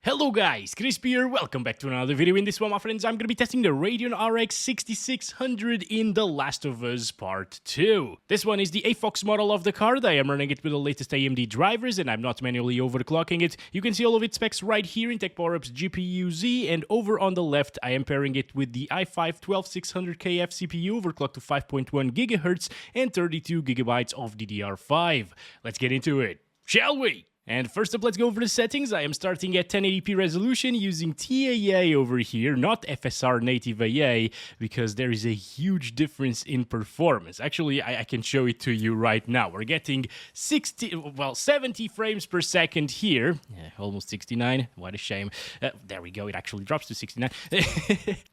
Hello guys, Crispy here, welcome back to another video. In this one, my friends, I'm gonna be testing the Radeon RX 6600 in The Last of Us Part 2. This one is the AFOX model of the card. I am running it with the latest AMD drivers and I'm not manually overclocking it. You can see all of its specs right here in Tech Power-Up's GPU Z, and over on the left, I am pairing it with the i5-12600KF CPU overclocked to 5.1 GHz and 32 GB of DDR5. Let's get into it, shall we? And first up, let's go over the settings. I am starting at 1080p resolution using TAA over here, not FSR native AA, because there is a huge difference in performance. Actually, I can show it to you right now. We're getting 70 frames per second here. Yeah, almost 69. What a shame. There we go. It actually drops to 69.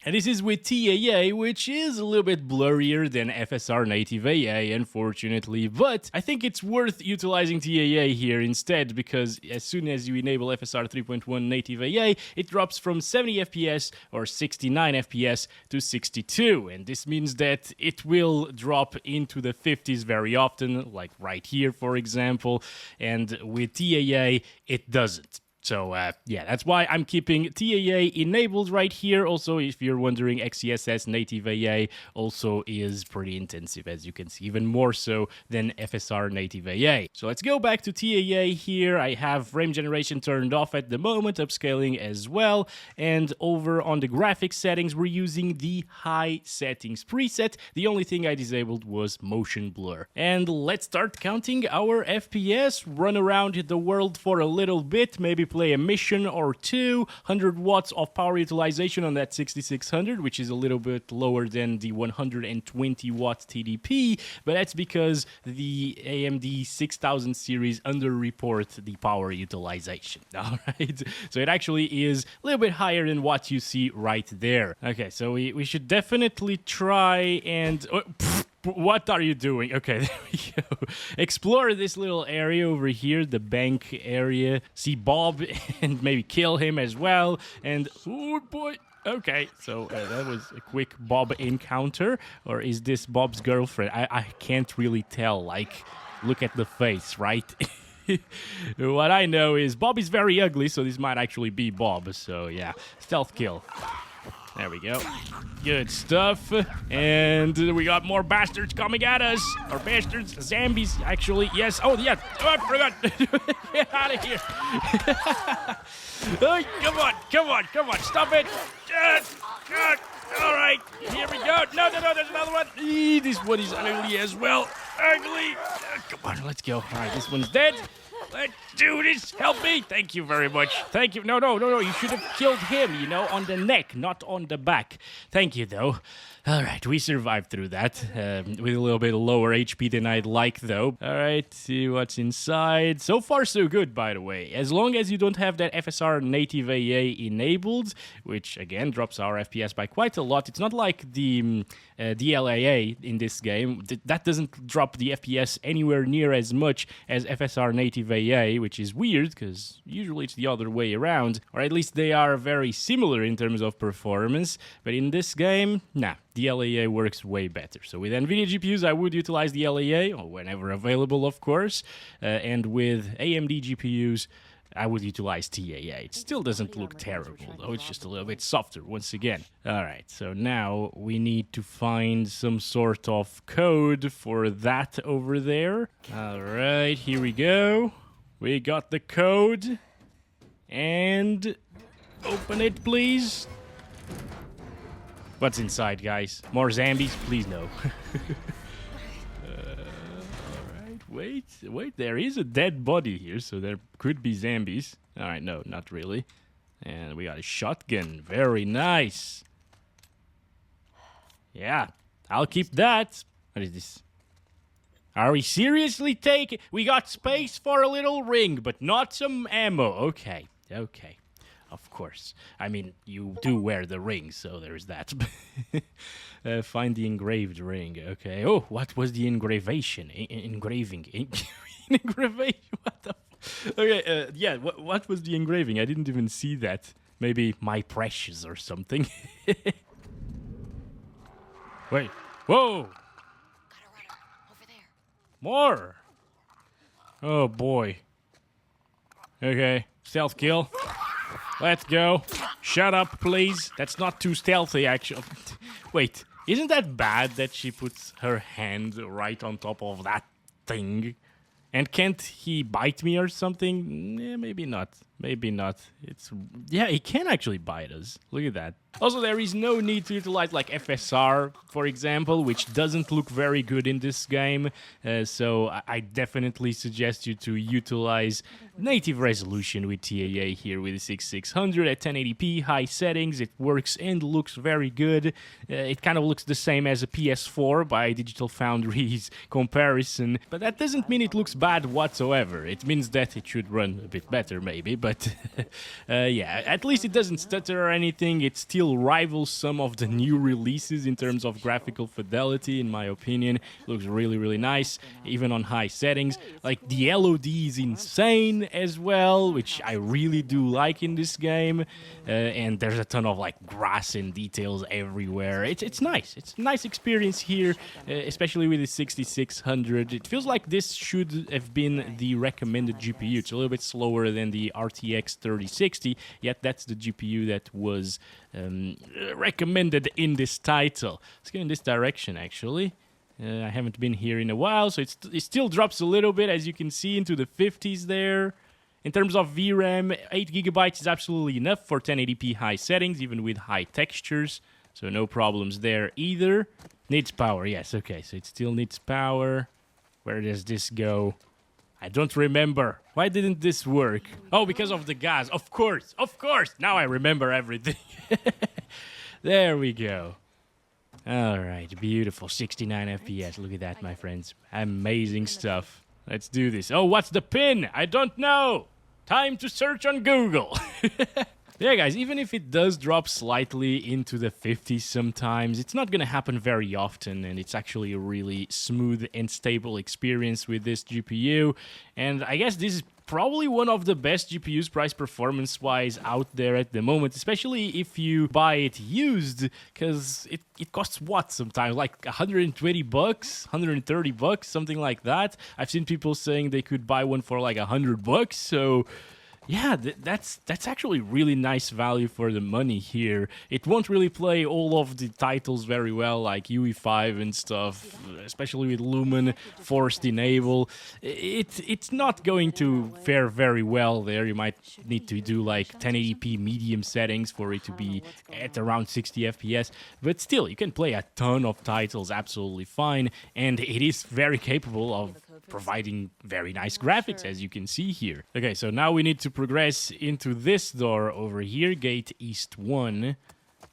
And this is with TAA, which is a little bit blurrier than FSR native AA, unfortunately. But I think it's worth utilizing TAA here instead, because as soon as you enable FSR 3.1 native AA, it drops from 70 FPS or 69 FPS to 62. And this means that it will drop into the 50s very often, like right here, for example. And with TAA, it doesn't. So, yeah, that's why I'm keeping TAA enabled right here. Also, if you're wondering, XeSS native AA also is pretty intensive, as you can see, even more so than FSR native AA. So let's go back to TAA here. I have frame generation turned off at the moment, upscaling as well. And over on the graphics settings, we're using the high settings preset. The only thing I disabled was motion blur. And let's start counting our FPS, run around the world for a little bit, maybe play a mission or two. 100 watts of power utilization on that 6600, which is a little bit lower than the 120 watt TDP, but that's because the AMD 6000 series underreport the power utilization. All right, so it actually is a little bit higher than what you see right there. Okay, so we should definitely try and what are you doing? Okay, there we go. Explore this little area over here, the bank area. See Bob and maybe kill him as well. And, oh boy. Okay, so that was a quick Bob encounter. Or is this Bob's girlfriend? I can't really tell. Like, look at the face, right? What I know is Bob is very ugly, so this might actually be Bob. So, yeah, stealth kill. There we go. Good stuff. And we got more bastards coming at us. Or bastards, zombies, actually. Yes. Oh, yeah. Oh, I forgot. Get out of here. Oh, come on. Stop it. All right. Here we go. No. There's another one. This one is ugly as well. Ugly. Come on, let's go. All right, this one's dead. Let's do this. Help me. Thank you very much. Thank you. No. You should have killed him, on the neck, not on the back. Thank you, though. All right, we survived through that with a little bit lower HP than I'd like, though. All right, see what's inside. So far, so good, by the way. As long as you don't have that FSR native AA enabled, which, again, drops our FPS by quite a lot. It's not like the DLAA in this game. That doesn't drop the FPS anywhere near as much as FSR native AA, which is weird, because usually it's the other way around. Or at least they are very similar in terms of performance. But in this game, nah. DLAA works way better. So with NVIDIA GPUs, I would utilize DLAA, or whenever available, of course. And with AMD GPUs, I would utilize TAA. It still doesn't look terrible, though. It's just a little bit softer, once again. All right, so now we need to find some sort of code for that over there. All right, here we go. We got the code. And open it, please. What's inside, guys? More zombies? Please no. Alright, wait, there is a dead body here, so there could be zombies. Alright, no, not really. And we got a shotgun. Very nice. Yeah, I'll keep that. What is this? Are we seriously taking... We got space for a little ring, but not some ammo. Okay. Of course. I mean, you do wear the ring, so there's that. Find the engraved ring. Okay. Oh, what was the engravation? Engraving. Engravation? What the... Okay, yeah, what was the engraving? I didn't even see that. Maybe my precious or something. Wait. Whoa! Got a runner. Over there. More! Oh, boy. Okay. Stealth kill. Let's go. Shut up, please. That's not too stealthy, actually. Wait, isn't that bad that she puts her hand right on top of that thing? And can't he bite me or something? Maybe not. Maybe not. Yeah, he can actually bite us. Look at that. Also, there is no need to utilize like FSR, for example, which doesn't look very good in this game. So I definitely suggest you to utilize native resolution with TAA here with the 6600 at 1080p, high settings. It works and looks very good. It kind of looks the same as a PS4 by Digital Foundry's comparison, but that doesn't mean it looks bad whatsoever. It means that it should run a bit better, maybe, but yeah, at least it doesn't stutter or anything. It still rivals some of the new releases in terms of graphical fidelity, in my opinion. It looks really, really nice, even on high settings. Like, the LOD is insane as well, which I really do like in this game. And there's a ton of like grass and details everywhere. It's nice. It's a nice experience here, especially with the 6600. It feels like this should have been the recommended GPU. It's a little bit slower than the RTX 3060, yet that's the GPU that was recommended in this title. Let's go in this direction, actually. I haven't been here in a while, so it still drops a little bit, as you can see, into the 50s there. In terms of VRAM, 8GB is absolutely enough for 1080p high settings, even with high textures, so no problems there either. Needs power, yes, okay, so it still needs power. Where does this go? I don't remember. Why didn't this work? Oh, because of the gas. Of course, of course. Now I remember everything. There we go. All right, beautiful. 69 FPS. Look at that, my friends. Amazing stuff. Let's do this. Oh, what's the pin? I don't know. Time to search on Google. Yeah, guys, even if it does drop slightly into the 50s sometimes, it's not going to happen very often, and it's actually a really smooth and stable experience with this GPU. And I guess this is probably one of the best GPUs price performance-wise out there at the moment, especially if you buy it used, because it costs what sometimes? Like 120 bucks, 130 bucks, something like that. I've seen people saying they could buy one for like 100 bucks, so... yeah, that's actually really nice value for the money here. It won't really play all of the titles very well, like UE5 and stuff, especially with Lumen Forced Enable. It's not going to fare very well there. You might need to do like 1080p medium settings for it to be at around 60 FPS. But still, you can play a ton of titles absolutely fine, and it is very capable of providing very nice graphics, as you can see here. Okay, so now we need to progress into this door over here, gate East 1.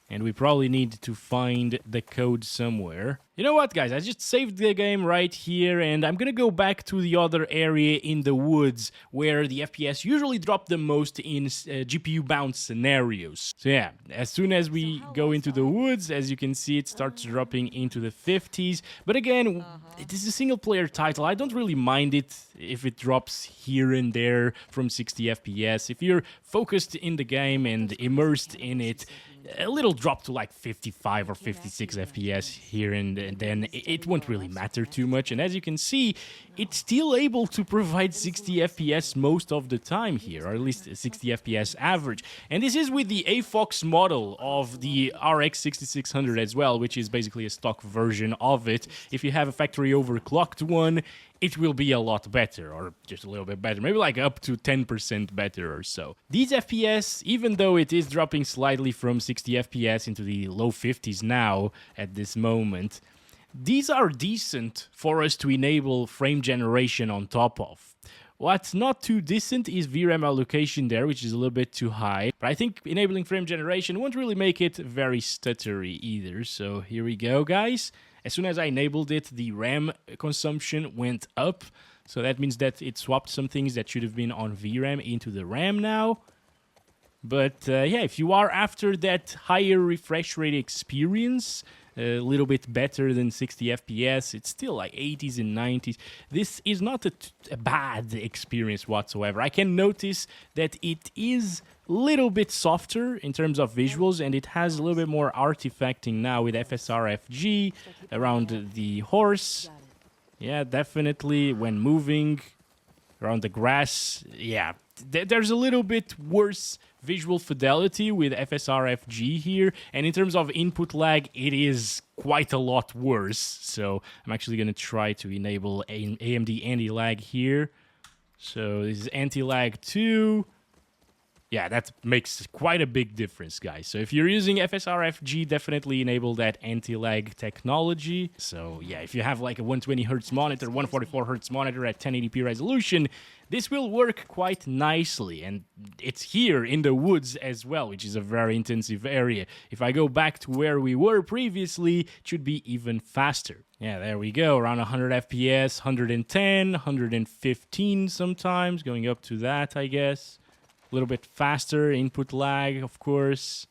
And we probably need to find the code somewhere. You know what, guys? I just saved the game right here, and I'm gonna go back to the other area in the woods where the FPS usually drop the most in GPU-bound scenarios. So yeah, as soon as we go into the woods, as you can see, it starts dropping into the 50s. But again, it is a single-player title. I don't really mind it if it drops here and there from 60 FPS. If you're focused in the game and immersed in it, a little drop to like 55 or 56 FPS here and then it won't really matter too much. And as you can see, it's still able to provide 60 FPS most of the time here, or at least 60 FPS average. And this is with the AFOX model of the RX 6600 as well, which is basically a stock version of it. If you have a factory overclocked one, it will be a lot better, or just a little bit better, maybe like up to 10% better or so. These FPS, even though it is dropping slightly from 60 FPS into the low 50s now at this moment, these are decent for us to enable frame generation on top of. What's not too decent is VRAM allocation there, which is a little bit too high. But I think enabling frame generation won't really make it very stuttery either. So here we go, guys. As soon as I enabled it, the RAM consumption went up. So that means that it swapped some things that should have been on VRAM into the RAM now. But yeah, if you are after that higher refresh rate experience, a little bit better than 60 FPS, it's still like 80s and 90s. This is not a bad experience whatsoever. I can notice that it is a little bit softer in terms of visuals, and it has a little bit more artifacting now with FSR FG around the horse. Yeah, definitely when moving around the grass. Yeah, there's a little bit worse visual fidelity with FSR FG here, and in terms of input lag, it is quite a lot worse. So I'm actually going to try to enable AMD anti-lag here. So this is anti-lag 2. Yeah, that makes quite a big difference, guys. So if you're using FSR FG, definitely enable that anti-lag technology. So yeah, if you have like a 120Hz monitor, 144Hz monitor at 1080p resolution, this will work quite nicely. And it's here in the woods as well, which is a very intensive area. If I go back to where we were previously, it should be even faster. Yeah, there we go, around 100 FPS, 110, 115 sometimes, going up to that, I guess. A little bit faster, input lag, of course.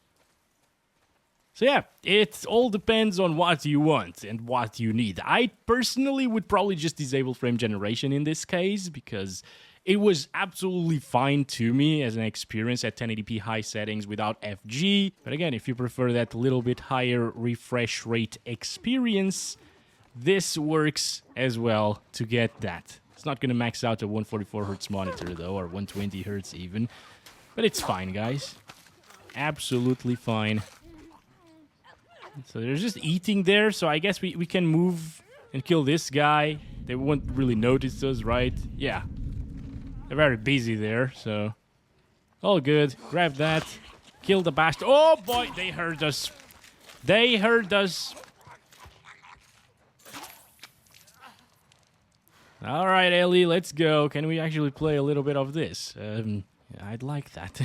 So yeah, it all depends on what you want and what you need. I personally would probably just disable frame generation in this case, because it was absolutely fine to me as an experience at 1080p high settings without FG. But again, if you prefer that little bit higher refresh rate experience, this works as well to get that. It's not going to max out a 144Hz monitor though, or 120Hz even. But it's fine, guys. Absolutely fine. So they're just eating there, so I guess we can move and kill this guy. They won't really notice us, right? Yeah. They're very busy there, so... all good. Grab that. Kill the bastard. Oh boy, they heard us. They heard us. All right, Ellie, let's go. Can we actually play a little bit of this? I'd like that.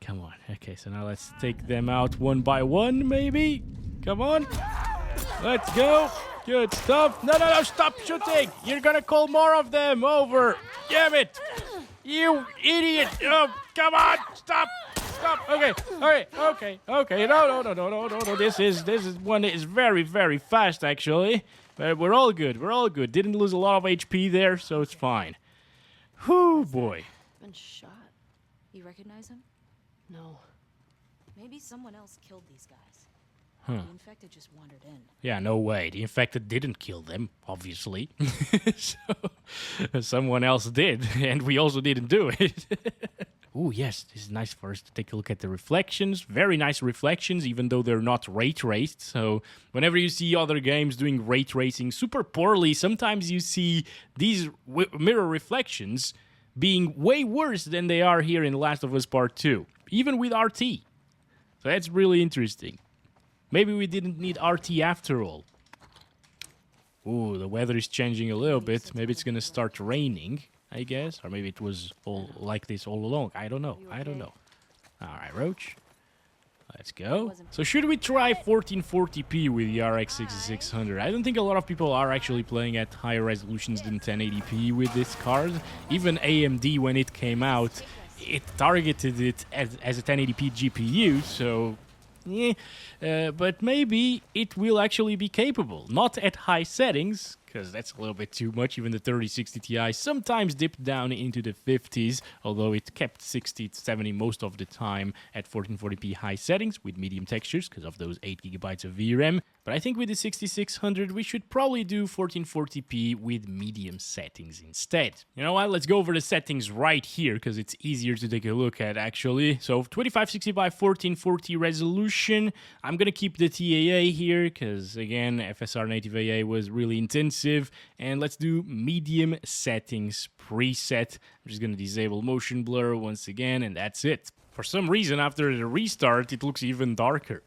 Come on. Okay, so now let's take them out one by one, maybe? Come on. Let's go. Good stuff. No, stop shooting. You're gonna call more of them. Over. Damn it. You idiot. Oh, come on. Stop. Okay. All right. Okay. No. This one is very, very fast, actually. But we're all good. Didn't lose a lot of HP there, so it's fine. Whew, boy. Been shot. You recognize him? No. Maybe someone else killed these guys. The infected just wandered in. Yeah, no way. The infected didn't kill them, obviously. So, someone else did, and we also didn't do it. Oh, yes, this is nice for us to take a look at the reflections. Very nice reflections, even though they're not ray traced. So whenever you see other games doing ray tracing super poorly, sometimes you see these mirror reflections being way worse than they are here in Last of Us Part 2, even with RT. So that's really interesting. Maybe we didn't need RT after all. Ooh, the weather is changing a little bit. Maybe it's gonna start raining, I guess. Or maybe it was all like this all along. I don't know. Alright, Roach. Let's go. So should we try 1440p with the RX 6600? I don't think a lot of people are actually playing at higher resolutions than 1080p with this card. Even AMD, when it came out, it targeted it as a 1080p GPU, so... but maybe it will actually be capable. Not at high settings, because that's a little bit too much. Even the 3060 Ti sometimes dipped down into the 50s, although it kept 60 to 70 most of the time at 1440p high settings with medium textures because of those 8GB of VRAM. But I think with the 6600 we should probably do 1440p with medium settings instead. You know what, let's go over the settings right here because it's easier to take a look at actually. So 2560 by 1440 resolution. I'm gonna keep the TAA here because again FSR native AA was really intensive, and let's do medium settings preset. I'm just gonna disable motion blur once again, and that's it. For some reason, after the restart, it looks even darker.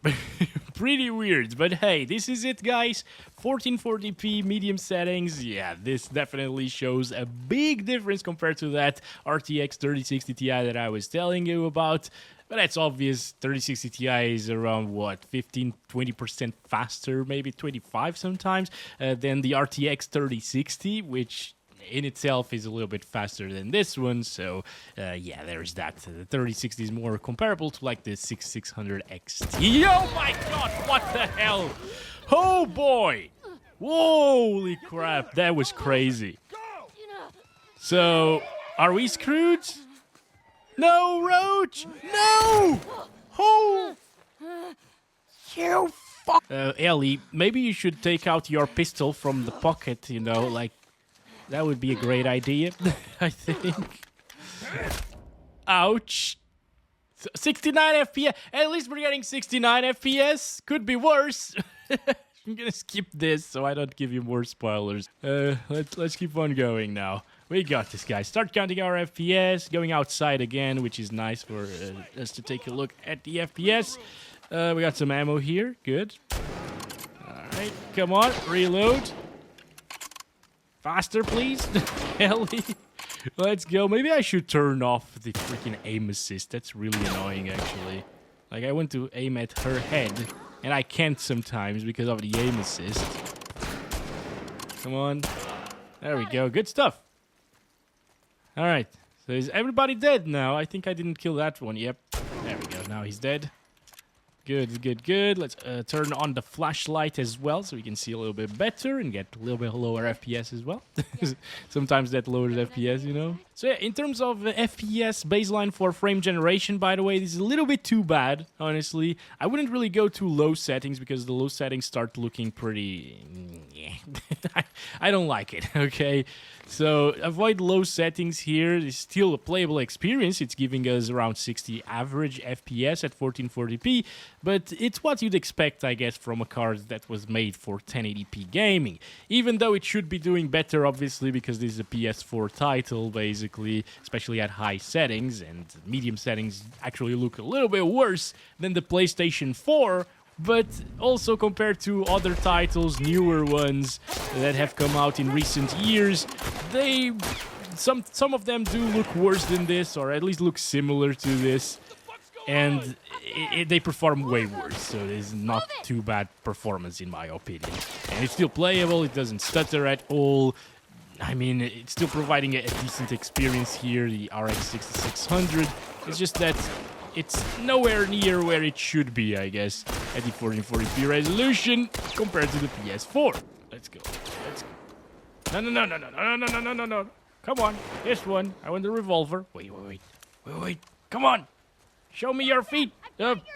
Pretty weird, but hey, this is it, guys. 1440p medium settings. Yeah, this definitely shows a big difference compared to that RTX 3060 Ti that I was telling you about. But that's obvious. 3060 Ti is around, what, 15-20% faster, maybe 25 sometimes, than the RTX 3060, which... in itself is a little bit faster than this one, so yeah, there's that. The 3060 is more comparable to like the 6600 XT. Oh my god, what the hell? Oh boy! Holy crap, that was crazy. So, are we screwed? No, Roach! No! Oh! You fuck! Ellie, maybe you should take out your pistol from the pocket, you know, like... that would be a great idea, I think. Ouch. 69 FPS. At least we're getting 69 FPS. Could be worse. I'm gonna skip this so I don't give you more spoilers. Let's keep on going now. We got this, guys. Start counting our FPS. Going outside again, which is nice for us to take a look at the FPS. We got some ammo here. Good. Alright, come on. Reload. Faster, please. Ellie. Let's go. Maybe I should turn off the freaking aim assist. That's really annoying, actually. Like, I want to aim at her head, and I can't sometimes because of the aim assist. Come on. There we go. Good stuff. Alright. So is everybody dead now? I think I didn't kill that one. Yep. There we go. Now he's dead. Good, good, good. Let's turn on the flashlight as well so we can see a little bit better and get a little bit lower FPS as well. Sometimes that lowers FPS, you know. So yeah, in terms of FPS baseline for frame generation, by the way, this is a little bit too bad, honestly. I wouldn't really go to low settings because the low settings start looking pretty... I don't like it, okay? So avoid low settings here. It's still a playable experience. It's giving us around 60 average FPS at 1440p, but it's what you'd expect, I guess, from a card that was made for 1080p gaming. Even though it should be doing better, obviously, because this is a PS4 title, basically, especially at high settings, and medium settings actually look a little bit worse than the PlayStation 4, but also compared to other titles, newer ones that have come out in recent years, some of them do look worse than this, or at least look similar to this, and they perform way worse, so it is not too bad performance in my opinion. And it's still playable, it doesn't stutter at all. I mean, it's still providing a decent experience here, the RX 6600. It's just that it's nowhere near where it should be, I guess, at the 1440p resolution compared to the PS4. Let's go. Let's go. No. Come on. This one. I want the revolver. Wait. Come on. Show me your feet.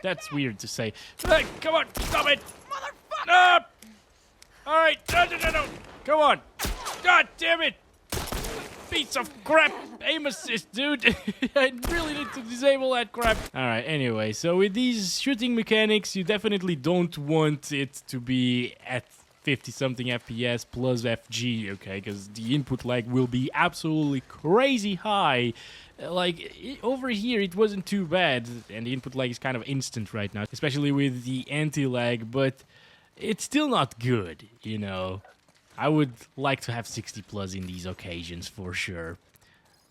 That's weird to say. Come on. Stop it. Motherfucker. All right. No. Come on. God damn it. Piece of crap. Aim assist, dude. I really need to disable that crap. Alright, anyway, so with these shooting mechanics, you definitely don't want it to be at 50-something FPS plus FG, okay? Because the input lag will be absolutely crazy high. Like, over here, it wasn't too bad, and the input lag is kind of instant right now, especially with the anti-lag, but it's still not good, you know? I would like to have 60 plus in these occasions for sure.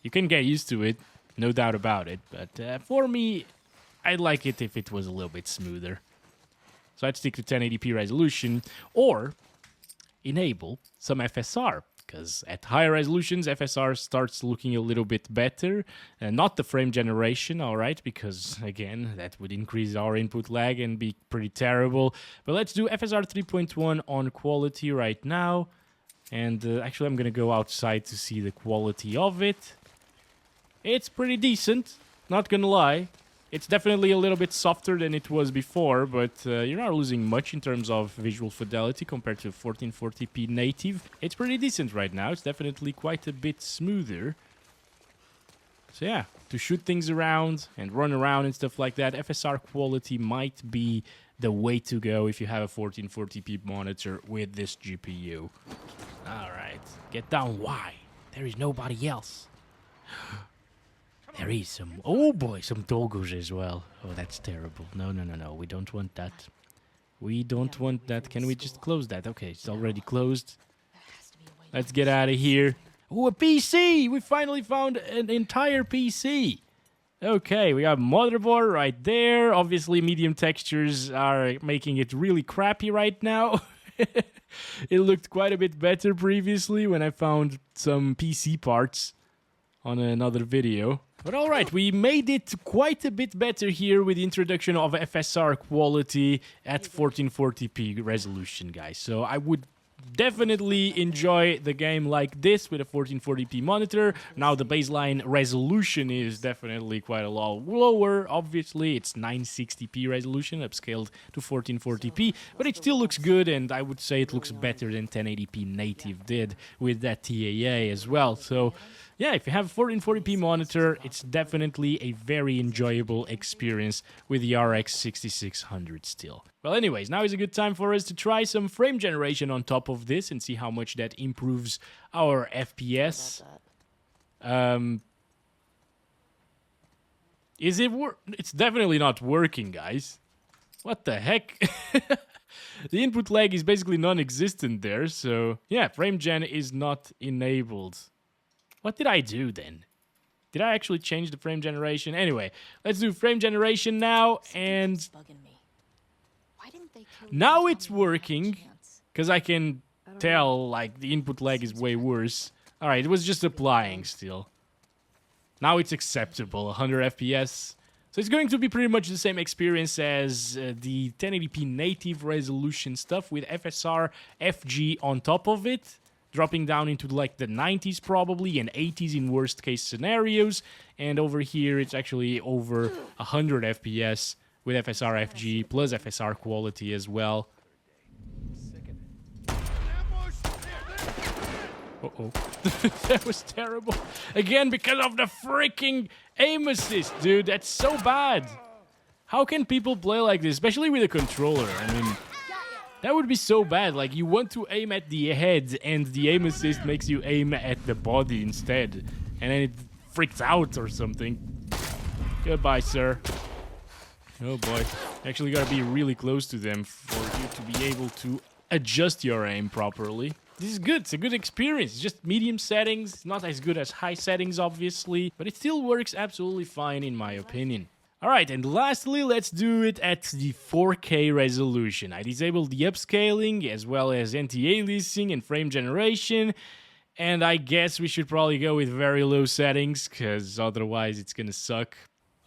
You can get used to it, no doubt about it, but for me, I'd like it if it was a little bit smoother. So I'd stick to 1080p resolution or enable some FSR, because at higher resolutions, FSR starts looking a little bit better. Not the frame generation, alright, because again, that would increase our input lag and be pretty terrible. But let's do FSR 3.1 on quality right now. And actually, I'm gonna go outside to see the quality of it. It's pretty decent, not gonna lie. It's definitely a little bit softer than it was before, but you're not losing much in terms of visual fidelity compared to 1440p native. It's pretty decent right now. It's definitely quite a bit smoother. So yeah, to shoot things around and run around and stuff like that, FSR quality might be the way to go if you have a 1440p monitor with this GPU. Alright, get down. Why? There is nobody else. There is some... Oh boy, some doggos as well. Oh, that's terrible. No. We don't want that. We don't want that. Can we just close that? Okay, it's already closed. Let's get out of here. Oh, a PC! We finally found an entire PC. Okay, we got motherboard right there. Obviously, medium textures are making it really crappy right now. It looked quite a bit better previously when I found some PC parts on another video. But alright, we made it quite a bit better here with the introduction of FSR quality at 1440p resolution, guys. So I would definitely enjoy the game like this with a 1440p monitor. Now the baseline resolution is definitely quite a lot lower. Obviously, it's 960p resolution upscaled to 1440p, but it still looks good, and I would say it looks better than 1080p native did with that TAA as well. So yeah, if you have a 1440p monitor, it's definitely a very enjoyable experience with the RX 6600 still. Well, anyways, now is a good time for us to try some frame generation on top of this and see how much that improves our FPS. Is it It's definitely not working, guys. What the heck? The input lag is basically non-existent there, so yeah, frame gen is not enabled. What did I do then? Did I actually change the frame generation? Anyway, let's do frame generation now, and now it's working, because I can tell, like, the input lag is way worse. Alright, it was just applying still. Now it's acceptable, 100 FPS. So it's going to be pretty much the same experience as the 1080p native resolution stuff with FSR FG on top of it, dropping down into like the 90s probably and 80s in worst case scenarios. And over here it's actually over 100 FPS with FSR FG plus FSR quality as well. Uh-oh. That was terrible. Again, because of the freaking aim assist, dude. That's so bad. How can people play like this, especially with a controller? I mean, that would be so bad. Like, you want to aim at the head, and the aim assist makes you aim at the body instead. And then it freaks out or something. Goodbye, sir. Oh, boy. You actually gotta be really close to them for you to be able to adjust your aim properly. This is good. It's a good experience. It's just medium settings. Not as good as high settings, obviously. But it still works absolutely fine, in my opinion. Alright, and lastly, let's do it at the 4K resolution. I disabled the upscaling, as well as anti-aliasing and frame generation. And I guess we should probably go with very low settings, because otherwise it's gonna suck.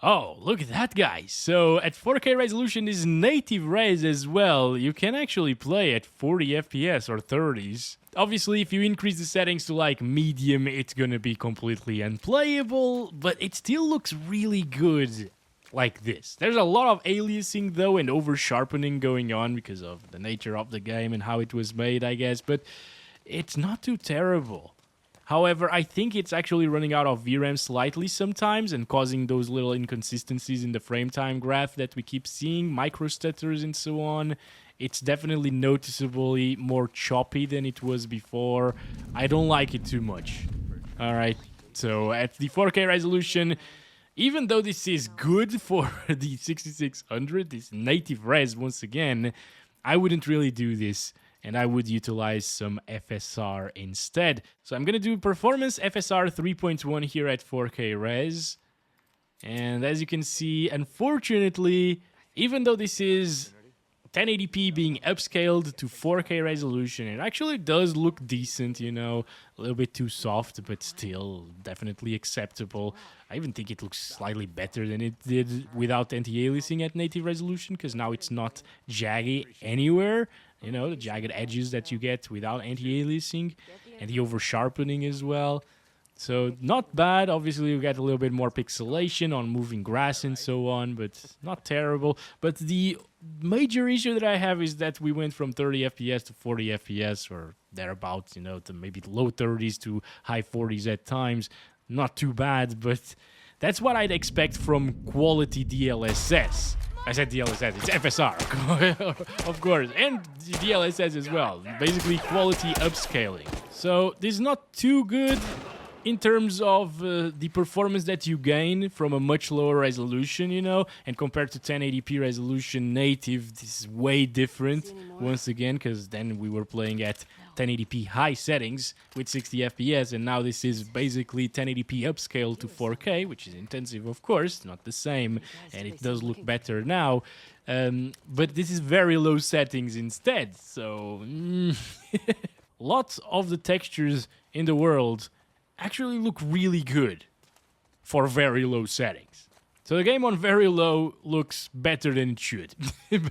Oh, look at that, guys. So at 4K resolution is native res as well. You can actually play at 40 FPS or 30s. Obviously, if you increase the settings to like medium, it's gonna be completely unplayable, but it still looks really good like this. There's a lot of aliasing though and over sharpening going on because of the nature of the game and how it was made, I guess, but it's not too terrible. However, I think it's actually running out of VRAM slightly sometimes and causing those little inconsistencies in the frame time graph that we keep seeing, micro stutters and so on. It's definitely noticeably more choppy than it was before. I don't like it too much. Alright, so at the 4K resolution, even though this is good for the 6600, this native res once again, I wouldn't really do this. And I would utilize some FSR instead. So I'm going to do performance FSR 3.1 here at 4K res. And as you can see, unfortunately, even though this is 1080p being upscaled to 4K resolution, it actually does look decent, you know, a little bit too soft, but still definitely acceptable. I even think it looks slightly better than it did without anti-aliasing at native resolution, because now it's not jaggy anywhere. You know, the jagged edges that you get without anti-aliasing and the over-sharpening as well. So, not bad. Obviously, you get a little bit more pixelation on moving grass and so on, but not terrible. But the major issue that I have is that we went from 30 FPS to 40 FPS or thereabouts, you know, to maybe low 30s to high 40s at times. Not too bad, but that's what I'd expect from quality DLSS. I said DLSS, it's FSR, of course, and DLSS as well. Basically, quality upscaling. So, this is not too good in terms of the performance that you gain from a much lower resolution, you know, and compared to 1080p resolution native, this is way different, once again, because then we were playing at 1080p high settings with 60 FPS, and now this is basically 1080p upscale to 4K, which is intensive, of course, not the same, and it does look better now, but this is very low settings instead, so lots of the textures in the world actually look really good for very low settings. So the game on very low looks better than it should,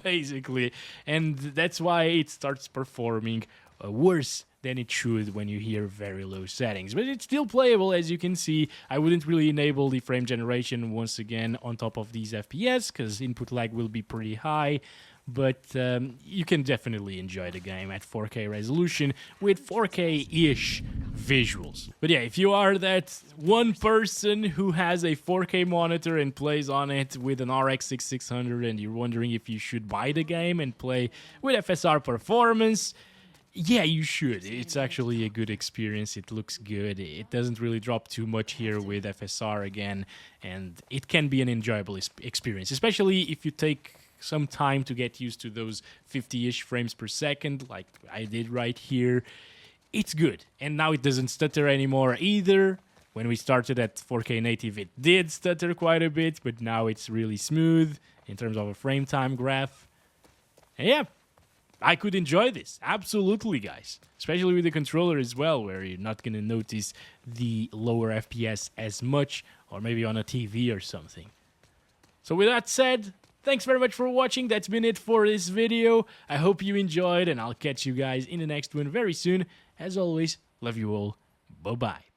basically, and that's why it starts performing worse than it should when you hear very low settings. But it's still playable, as you can see. I wouldn't really enable the frame generation once again on top of these FPS, because input lag will be pretty high. But you can definitely enjoy the game at 4K resolution with 4K-ish visuals. But yeah, if you are that one person who has a 4K monitor and plays on it with an RX 6600 and you're wondering if you should buy the game and play with FSR performance, yeah, you should. It's actually a good experience. It looks good. It doesn't really drop too much here with FSR again, and it can be an enjoyable experience, especially if you take some time to get used to those 50-ish frames per second like I did right here. It's good. And now it doesn't stutter anymore either. When we started at 4K native, it did stutter quite a bit, but now it's really smooth in terms of a frame time graph. And yeah, I could enjoy this. Absolutely, guys. Especially with the controller as well, where you're not going to notice the lower FPS as much, or maybe on a TV or something. So with that said, thanks very much for watching. That's been it for this video. I hope you enjoyed, and I'll catch you guys in the next one very soon. As always, love you all. Bye-bye.